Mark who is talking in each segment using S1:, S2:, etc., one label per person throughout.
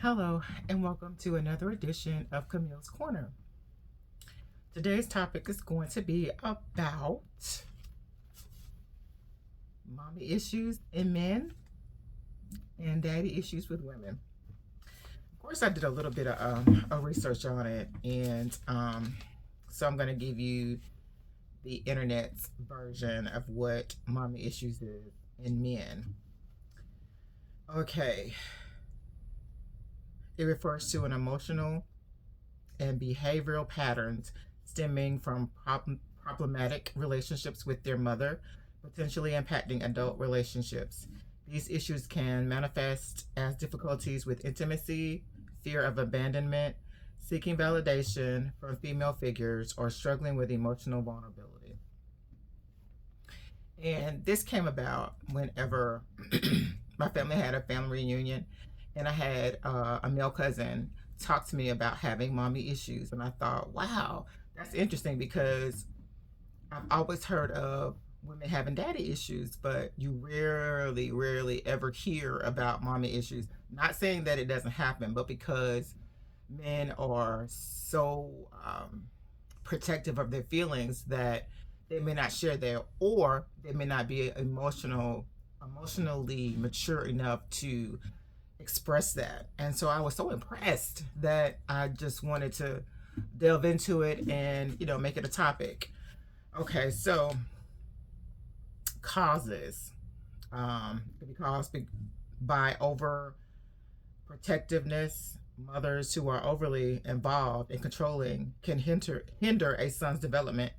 S1: Hello, and welcome to another edition of Camille's Corner. Today's topic is going to be about mommy issues in men and daddy issues with women. Of course, I did a little bit of research on it, and so I'm going to give you the internet's version of what mommy issues is in men. Okay, it refers to an emotional and behavioral patterns stemming from problematic relationships with their mother, potentially impacting adult relationships. These issues can manifest as difficulties with intimacy, fear of abandonment, seeking validation from female figures, or struggling with emotional vulnerability. And this came about whenever my family had a family reunion, and I had a male cousin talk to me about having mommy issues. And I thought, wow, that's interesting because I've always heard of women having daddy issues, but you rarely ever hear about mommy issues. Not saying that it doesn't happen, but because men are so protective of their feelings that they may not share their, or they may not be emotionally mature enough to express that. And so I was so impressed that I just wanted to delve into it and make it a topic. Okay, so causes could be caused by over protectiveness. Mothers who are overly involved and controlling can hinder a son's development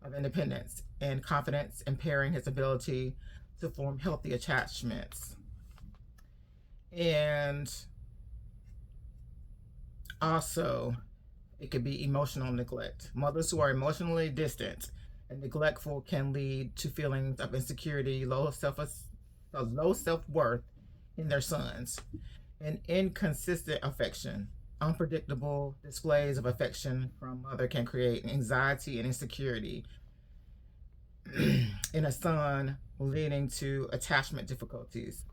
S1: of independence and confidence, impairing his ability to form healthy attachments. And also, it could be emotional neglect. Mothers who are emotionally distant and neglectful can lead to feelings of insecurity, low self-worth in their sons. And inconsistent affection. Unpredictable displays of affection from mother can create anxiety and insecurity in a son, leading to attachment difficulties.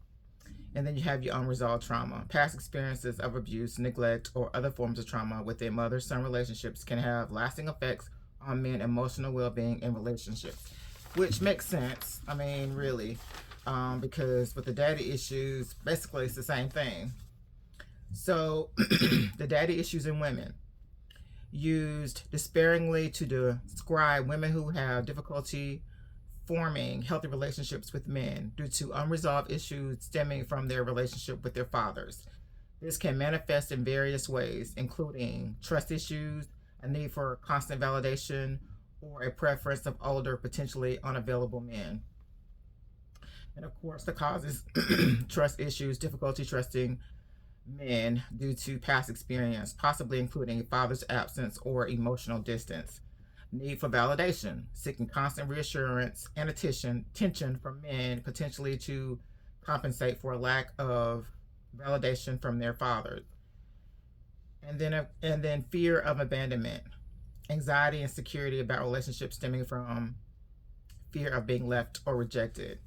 S1: And then you have your unresolved trauma. Past experiences of abuse, neglect, or other forms of trauma within mother-son relationships can have lasting effects on men's emotional well-being in relationships, which makes sense. I mean, really, because with the daddy issues, basically it's the same thing. So the daddy issues in women, used despairingly to describe women who have difficulty forming healthy relationships with men due to unresolved issues stemming from their relationship with their fathers. This can manifest in various ways, including trust issues, a need for constant validation, or a preference of older, potentially unavailable men. And of course, the causes trust issues, difficulty trusting men due to past experience, possibly including father's absence or emotional distance. Need for validation, seeking constant reassurance and attention from men, potentially to compensate for a lack of validation from their fathers. And then fear of abandonment, anxiety and security about relationships stemming from fear of being left or rejected.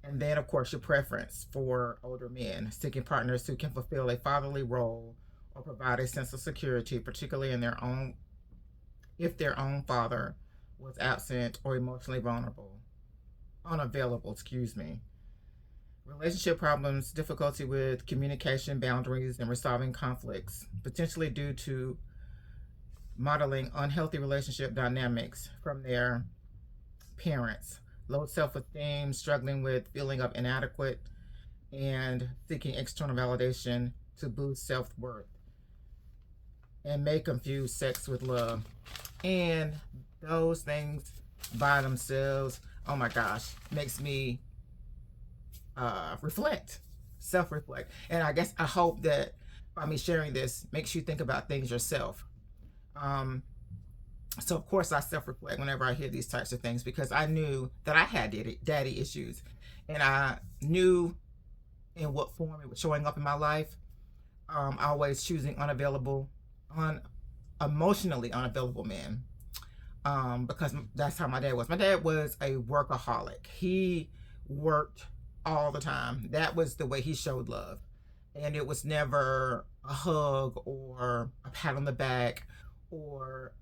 S1: And then, of course, your preference for older men, seeking partners who can fulfill a fatherly role or provide a sense of security, particularly in their own, if their own father was absent or emotionally unavailable. Relationship problems, difficulty with communication, boundaries, and resolving conflicts, potentially due to modeling unhealthy relationship dynamics from their parents. Low self-esteem, struggling with feeling of inadequate, and seeking external validation to boost self-worth. And may confuse sex with love. And those things by themselves, oh my gosh, makes me self-reflect. And I hope that by me sharing this makes you think about things yourself. So of course I self-reflect whenever I hear these types of things, because I knew that I had daddy issues, and I knew in what form it was showing up in my life. Always choosing emotionally unavailable men, because that's how my dad was. My dad was a workaholic. He worked all the time. That was the way he showed love. and it was never a hug or a pat on the back or,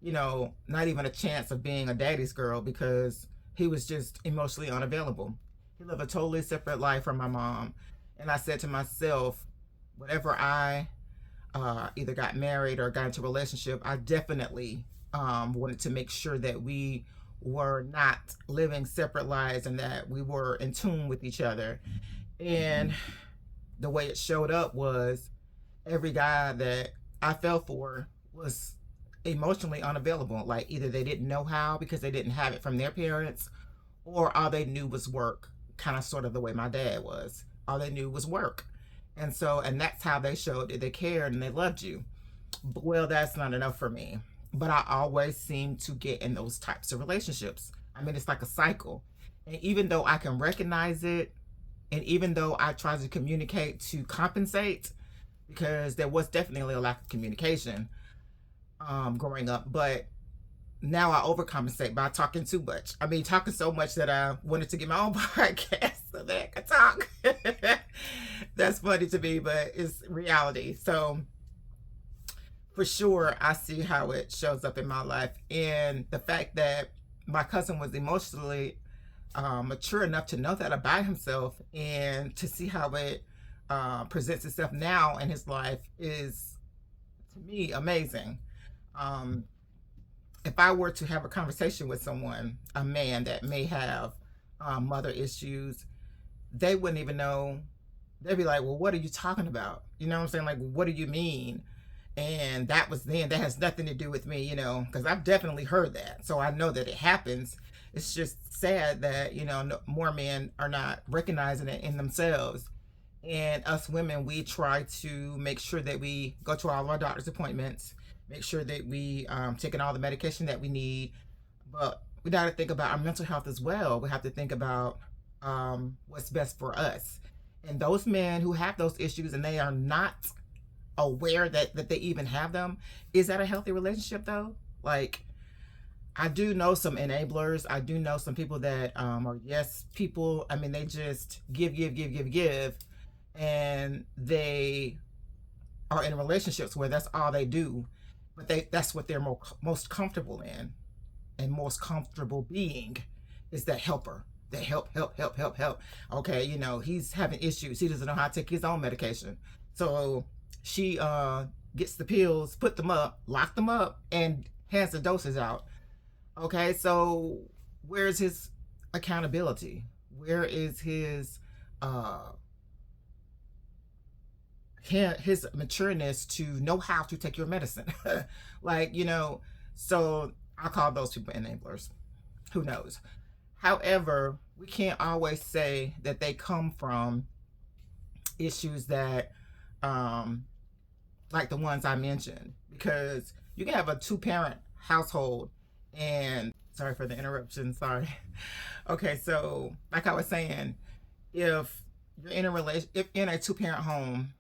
S1: not even a chance of being a daddy's girl because he was just emotionally unavailable. He lived a totally separate life from my mom. And I said to myself, whatever I either got married or got into a relationship, I definitely wanted to make sure that we were not living separate lives and that we were in tune with each other. And the way it showed up was every guy that I fell for was emotionally unavailable. Like either they didn't know how because they didn't have it from their parents, or all they knew was work, kind of sort of the way my dad was. All they knew was work. And that's how they showed that they cared and they loved you. Well, that's not enough for me. But I always seem to get in those types of relationships. I mean, it's like a cycle. And even though I can recognize it, and even though I try to communicate to compensate, because there was definitely a lack of communication growing up, but now I overcompensate by talking too much. I mean, talking so much that I wanted to get my own podcast so that I could talk. That's funny to me, but it's reality. So for sure, I see how it shows up in my life. And the fact that my cousin was emotionally mature enough to know that about himself and to see how it presents itself now in his life is, to me, amazing. Um, if I were to have a conversation with someone, a man that may have mother issues, they wouldn't even know. They'd be like, well, what are you talking about? You know what I'm saying? Like, what do you mean? And that was then, that has nothing to do with me, because I've definitely heard that. So I know that it happens. It's just sad that, more men are not recognizing it in themselves. And us women, we try to make sure that we go to all of our doctor's appointments, make sure that we taking all the medication that we need. But we got to think about our mental health as well. We have to think about what's best for us. And those men who have those issues and they are not aware that they even have them, is that a healthy relationship though? Like, I do know some enablers. I do know some people that are yes people. I mean, they just give, and they are in relationships where that's all they do, but that's what they're most comfortable in and most comfortable being, is that helper. That help. Okay, he's having issues. He doesn't know how to take his own medication. So she gets the pills, put them up, lock them up, and hands the doses out. Okay, so where's his accountability? Where is his matureness to know how to take your medicine? Like, so I call those people enablers. Who knows? However, we can't always say that they come from issues that like the ones I mentioned, because you can have a two-parent household. And sorry for the interruption, sorry. Okay, so like I was saying, if you're in if in a two-parent home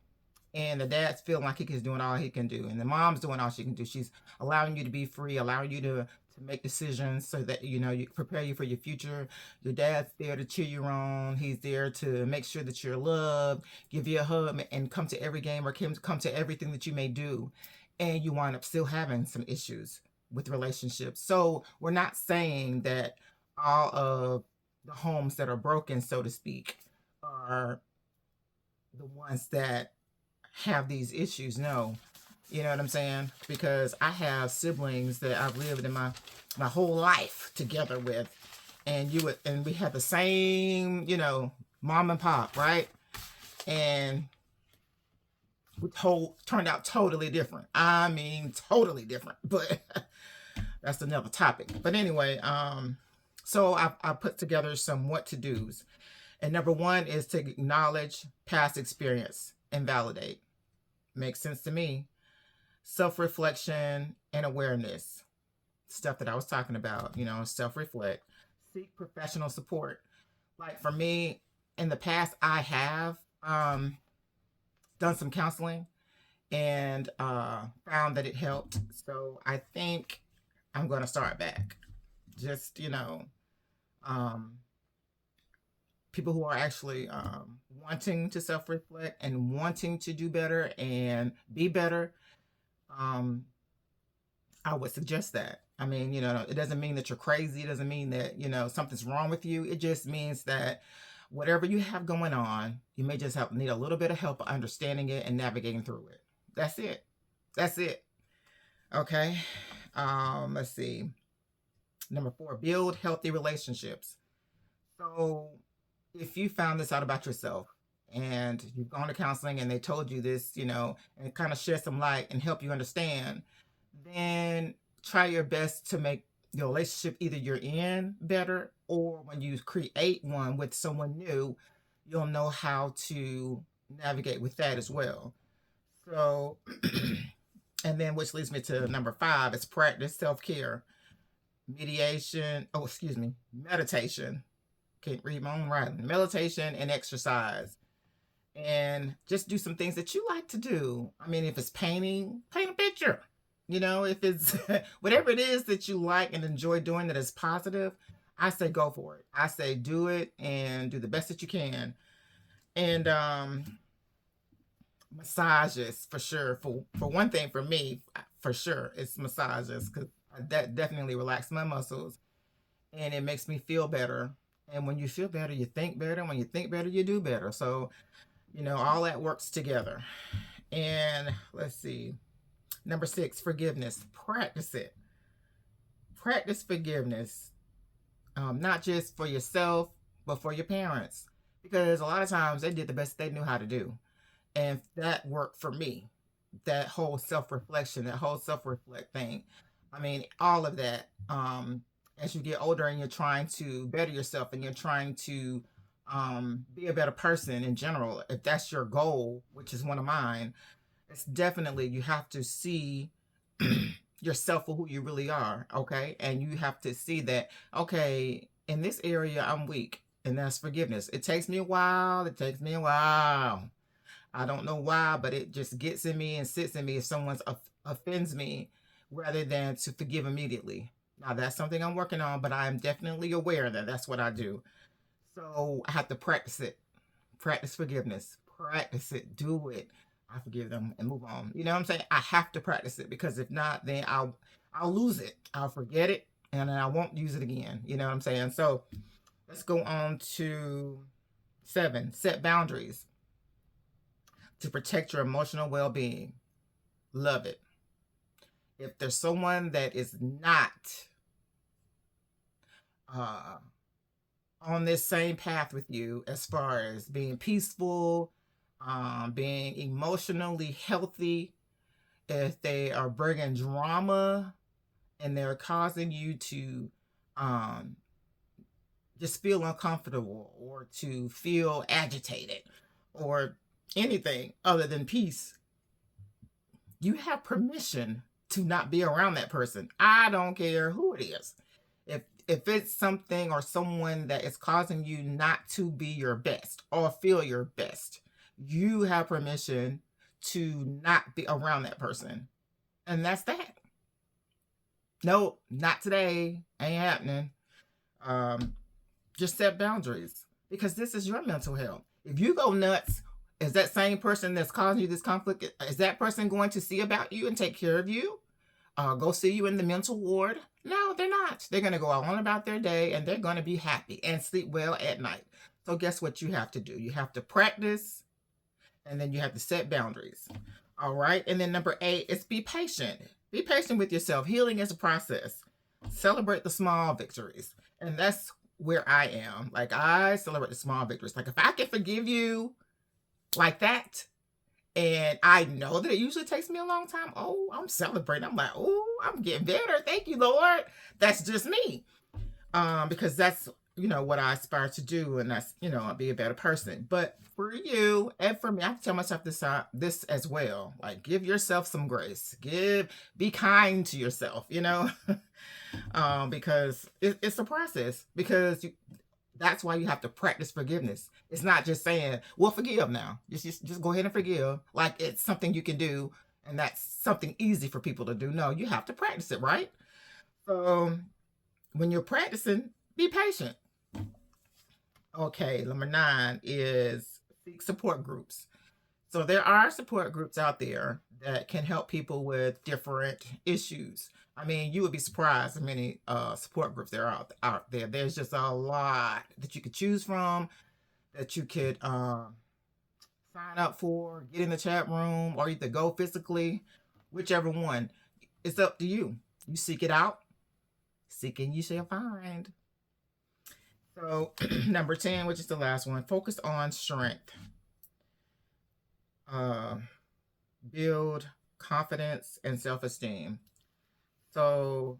S1: and the dad's feeling like he's doing all he can do and the mom's doing all she can do, she's allowing you to be free, allowing you to make decisions so that you prepare you for your future. Your dad's there to cheer you on. He's there to make sure that you're loved, give you a hug, and come to every game or come to everything that you may do. And you wind up still having some issues with relationships. So we're not saying that all of the homes that are broken, so to speak, are the ones that have these issues. No. You know what I'm saying? Because I have siblings that I've lived in my whole life together with, and we had the same, mom and pop, right? And we turned out totally different. I mean, totally different. But that's another topic. But anyway, so I put together some what to do's, and number one is to acknowledge past experience and validate. Makes sense to me. Self-reflection and awareness, stuff that I was talking about, self-reflect, seek professional support. Like for me, in the past, I have done some counseling and found that it helped. So I think I'm going to start back. Just, people who are actually wanting to self-reflect and wanting to do better and be better, um, I would suggest that. I mean, it doesn't mean that you're crazy. It doesn't mean that, something's wrong with you. It just means that whatever you have going on, you may just need a little bit of help understanding it and navigating through it. That's it. That's it. Okay. Let's see. Number 4, build healthy relationships. So if you found this out about yourself and you've gone to counseling and they told you this, and kind of shed some light and help you understand, then try your best to make your relationship either you're in better, or when you create one with someone new, you'll know how to navigate with that as well. So, and then which leads me to number 5 is practice self-care, meditation. Can't read my own writing. Meditation and exercise. And just do some things that you like to do. I mean, if it's painting, paint a picture. If it's whatever it is that you like and enjoy doing that is positive, I say go for it. I say do it and do the best that you can. And massages for sure. For one thing, for me, for sure, it's massages, because that definitely relaxes my muscles and it makes me feel better. And when you feel better, you think better. When you think better, you do better. So, all that works together. And let's see. Number 6, forgiveness. Practice it. Practice forgiveness. Not just for yourself, but for your parents. Because a lot of times they did the best they knew how to do. And that worked for me. That whole self-reflection, that whole self-reflect thing. I mean, all of that. As you get older and you're trying to better yourself and you're trying to be a better person in general, if that's your goal, which is one of mine, it's definitely, you have to see yourself for who you really are, okay? And you have to see that, okay, in this area, I'm weak, and that's forgiveness. It takes me a while. I don't know why, but it just gets in me and sits in me if someone offends me, rather than to forgive immediately. Now, that's something I'm working on, but I'm definitely aware that that's what I do. So I have to practice it. Practice forgiveness. Practice it. Do it. I forgive them and move on. You know what I'm saying? I have to practice it, because if not, then I'll lose it. I'll forget it, and then I won't use it again. You know what I'm saying? So let's go on to 7. Set boundaries to protect your emotional well-being. Love it. If there's someone that is not on this same path with you as far as being peaceful, being emotionally healthy, if they are bringing drama and they're causing you to just feel uncomfortable or to feel agitated or anything other than peace, you have permission to not be around that person. I don't care who it is. If it's something or someone that is causing you not to be your best or feel your best, you have permission to not be around that person. And that's that. No, not today. Ain't happening. Just set boundaries, because this is your mental health. If you go nuts, is that same person that's causing you this conflict, is that person going to see about you and take care of you? Go see you in the mental ward? No, they're not. They're going to go on about their day, and they're going to be happy and sleep well at night. So guess what you have to do? You have to practice, and then you have to set boundaries. All right. And then number 8 is be patient. Be patient with yourself. Healing is a process. Celebrate the small victories. And that's where I am. Like, I celebrate the small victories. Like, if I can forgive you like that, and I know that it usually takes me a long time, oh, I'm celebrating. I'm like, oh, I'm getting better. Thank you, Lord. That's just me. Because that's, what I aspire to do, and that's, be a better person. But for you and for me, I have to tell myself this as well. Like, give yourself some grace. Be kind to yourself, because it's a process. Because that's why you have to practice forgiveness. It's not just saying, well, forgive now. Just go ahead and forgive. Like it's something you can do, and that's something easy for people to do. No, you have to practice it, right? So when you're practicing, be patient. Okay, number 9 is seek support groups. So there are support groups out there that can help people with different issues. I mean, you would be surprised how many support groups there are out there. There's just a lot that you could choose from, that you could sign up for, get in the chat room, or either go physically, whichever one. It's up to you. You seek it out. Seeking you shall find. So number 10, which is the last one, focus on strength. Uh, Build confidence and self-esteem. So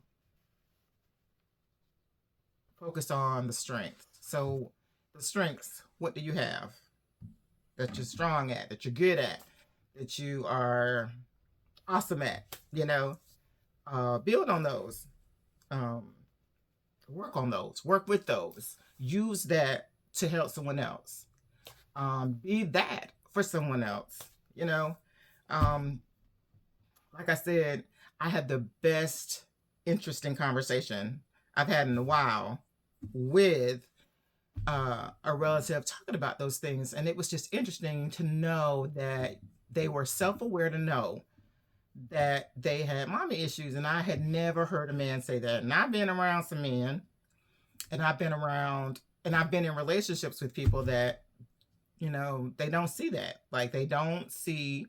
S1: focus on the strengths. So the strengths, what do you have that you're strong at, that you're good at, that you are awesome at? Build on those. Work on those. Work with those. Use that to help someone else. Be that for someone else. Like I said, I had the best interesting conversation I've had in a while with a relative talking about those things. And it was just interesting to know that they were self-aware, to know that they had mommy issues. And I had never heard a man say that. And I've been around some men, and I've been in relationships with people that, they don't see that. Like, they don't see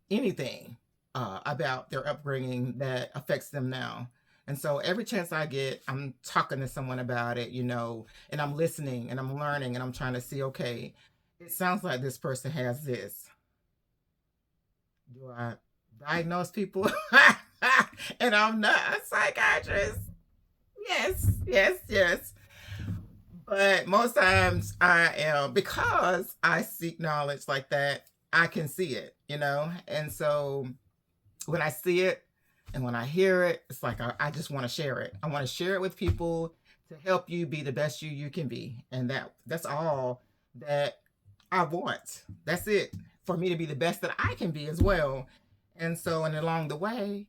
S1: anything about their upbringing that affects them now. And so every chance I get, I'm talking to someone about it, and I'm listening and I'm learning and I'm trying to see, okay, it sounds like this person has this. Do I diagnose people? And I'm not a psychiatrist. Yes, yes, yes. But most times I am, because I seek knowledge like that, I can see it, And so when I see it and when I hear it, it's like I just want to share it. I want to share it with people to help you be the best you can be. And that's all that I want. That's it, for me to be the best that I can be as well. And so, and along the way,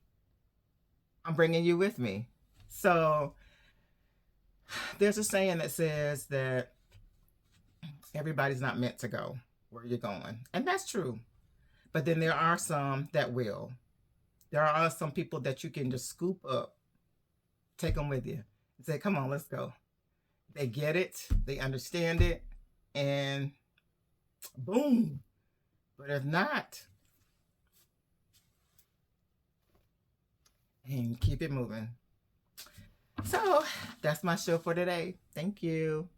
S1: I'm bringing you with me. So there's a saying that says that everybody's not meant to go where you're going. And that's true. But then there are some that will. There are some people that you can just scoop up, take them with you, and say, come on, let's go. They get it, they understand it, and boom. But if not, and keep it moving. So that's my show for today. Thank you.